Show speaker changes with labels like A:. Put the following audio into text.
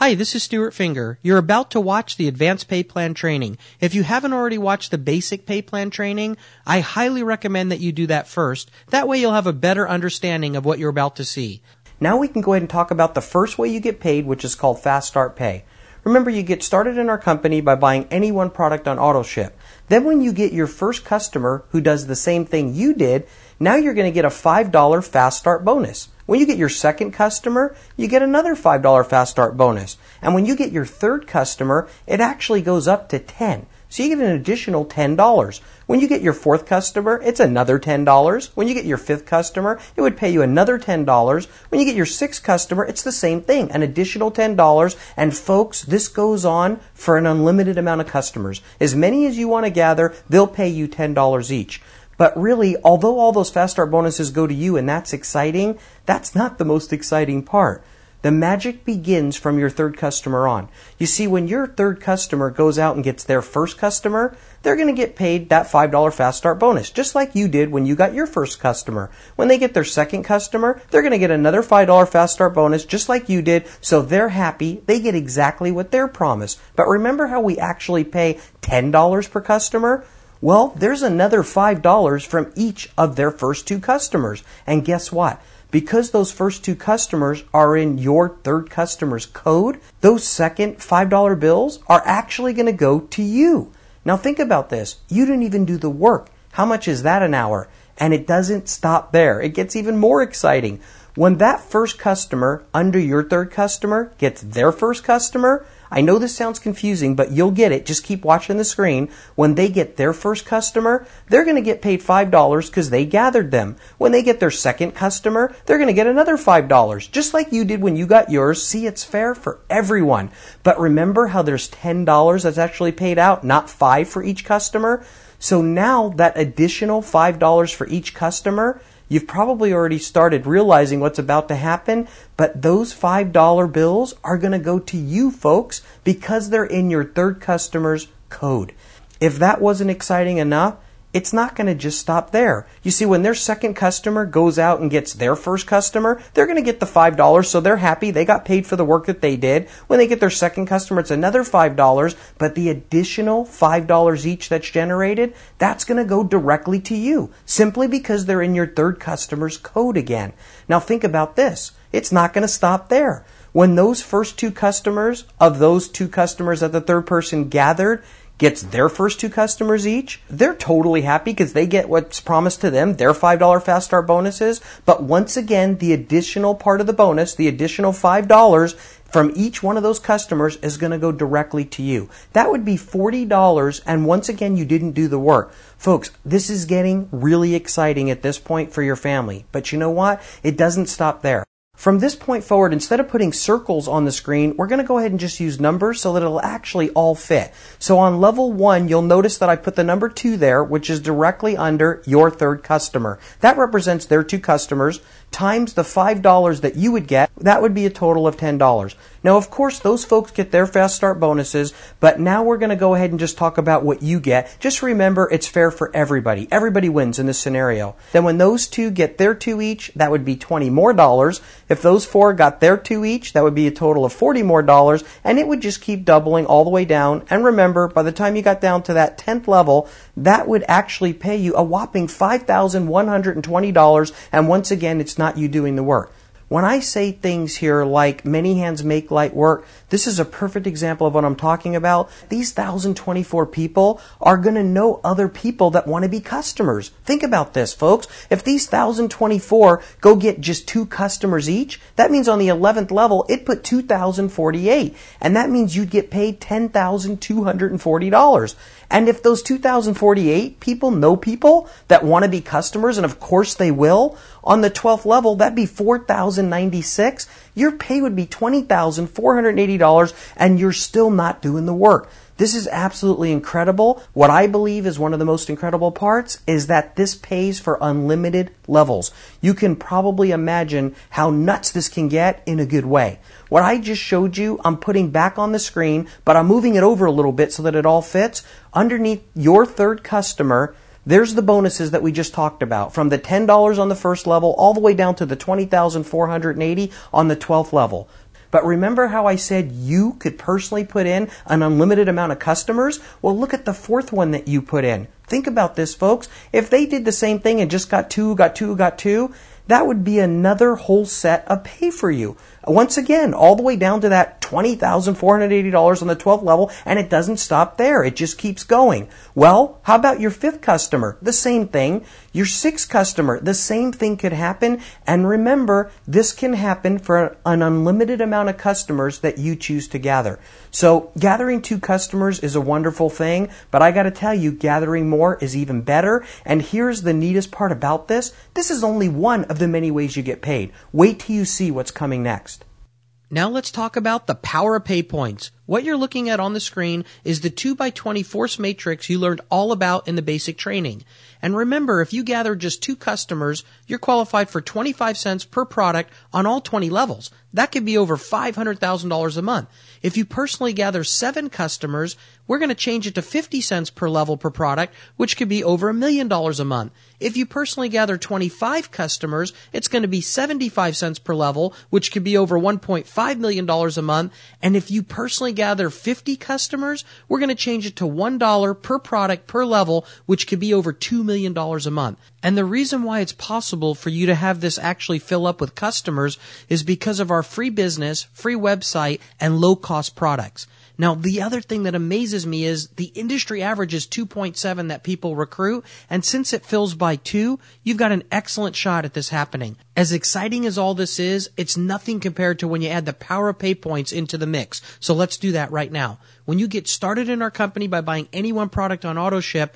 A: Hi, this is Stuart Finger. You're about to watch the Advanced Pay Plan training. If you haven't already watched the Basic Pay Plan training, I highly recommend that you do that first. That way you'll have a better understanding of what you're about to see.
B: Now we can go ahead and talk about the first way you get paid, which is called Fast Start Pay. Remember, you get started in our company by buying any one product on AutoShip. Then when you get your first customer who does the same thing you did, now you're going to get a $5 Fast Start bonus. When you get your second customer, you get another $5 Fast Start bonus. And when you get your third customer, it actually goes up to $10. So you get an additional $10. When you get your fourth customer, it's another $10. When you get your fifth customer, it would pay you another $10. When you get your sixth customer, it's the same thing, an additional $10. And folks, this goes on for an unlimited amount of customers. As many as you want to gather, they'll pay you $10 each. But really, although all those Fast Start bonuses go to you and that's exciting, that's not the most exciting part. The magic begins from your third customer on. You see, when your third customer goes out and gets their first customer, they're going to get paid that $5 Fast Start bonus, just like you did when you got your first customer. When they get their second customer, they're going to get another $5 Fast Start bonus, just like you did, so they're happy. They get exactly what they're promised. But remember how we actually pay $10 per customer? Well, there's another $5 from each of their first two customers. And guess what? Because those first two customers are in your third customer's code, those second $5 bills are actually going to go to you. Now think about this. You didn't even do the work. How much is that an hour? And it doesn't stop there. It gets even more exciting. When that first customer under your third customer gets their first customer, I know this sounds confusing, but you'll get it. Just keep watching the screen. When they get their first customer, they're going to get paid $5 because they gathered them. When they get their second customer, they're going to get another $5, just like you did when you got yours. See, it's fair for everyone. But remember how there's $10 that's actually paid out, not $5 for each customer? So now that additional $5 for each customer, you've probably already started realizing what's about to happen, but those $5 bills are going to go to you, folks, because they're in your third customer's code. If that wasn't exciting enough, it's not going to just stop there. You see, when their second customer goes out and gets their first customer, they're going to get the $5, so they're happy. They got paid for the work that they did. When they get their second customer, it's another $5, but the additional $5 each that's generated, that's going to go directly to you, simply because they're in your third customer's code again. Now think about this. It's not going to stop there. When those first two customers of those two customers that the third person gathered gets their first two customers each, they're totally happy because they get what's promised to them, their $5 Fast Start bonuses. But once again, the additional part of the bonus, the additional $5 from each one of those customers is going to go directly to you. That would be $40, and once again, you didn't do the work. Folks, this is getting really exciting at this point for your family. But you know what? It doesn't stop there. From this point forward, instead of putting circles on the screen, we're going to go ahead and just use numbers so that it'll actually all fit. So on level 1, you'll notice that I put the number 2 there, which is directly under your third customer. That represents their two customers times the $5 that you would get. That would be a total of $10. Now, of course, those folks get their Fast Start bonuses, but now we're going to go ahead and just talk about what you get. Just remember, it's fair for everybody. Everybody wins in this scenario. Then when those two get their 2 each, that would be $20 more. If those 4 got their 2 each, that would be a total of $40 more, and it would just keep doubling all the way down. And remember, by the time you got down to that 10th level, that would actually pay you a whopping $5,120, and once again, it's not you doing the work. When I say things here like many hands make light work, this is a perfect example of what I'm talking about. These 1,024 people are going to know other people that want to be customers. Think about this, folks. If these 1,024 go get just 2 customers each, that means on the 11th level, it put 2,048. And that means you'd get paid $10,240. And if those 2,048 people know people that want to be customers, and of course they will, on the 12th level, that'd be 4,096. Your pay would be $20,480, and you're still not doing the work. This is absolutely incredible. What I believe is one of the most incredible parts is that this pays for unlimited levels. You can probably imagine how nuts this can get in a good way. What I just showed you, I'm putting back on the screen, but I'm moving it over a little bit so that it all fits. Underneath your third customer, there's the bonuses that we just talked about, from the $10 on the first level all the way down to the $20,480 on the 12th level. But remember how I said you could personally put in an unlimited amount of customers? Well, look at the fourth one that you put in. Think about this, folks. If they did the same thing and just got two, that would be another whole set of pay for you. Once again, all the way down to that $20,480 on the 12th level, and it doesn't stop there. It just keeps going. Well, how about your fifth customer? The same thing. Your sixth customer, the same thing could happen. And remember, this can happen for an unlimited amount of customers that you choose to gather. So gathering 2 customers is a wonderful thing, but I got to tell you, gathering more is even better. And here's the neatest part about this. This is only one of the many ways you get paid. Wait till you see what's coming next.
A: Now let's talk about the power of pay points. What you're looking at on the screen is the 2x20 force matrix you learned all about in the basic training. And remember, if you gather just 2 customers, you're qualified for 25 cents per product on all 20 levels. That could be over $500,000 a month. If you personally gather 7 customers, we're going to change it to 50 cents per level per product, which could be over $1 million a month. If you personally gather 25 customers, it's going to be 75 cents per level, which could be over $1.5 million a month. And if you personally gather 50 customers, we're going to change it to $1 per product per level, which could be over $2 million a month. And the reason why it's possible for you to have this actually fill up with customers is because of our free business, free website, and low-cost products. Now, the other thing that amazes me is the industry average is 2.7 that people recruit, and since it fills by 2, you've got an excellent shot at this happening. As exciting as all this is, it's nothing compared to when you add the power of pay points into the mix. So let's do that right now. When you get started in our company by buying any one product on AutoShip,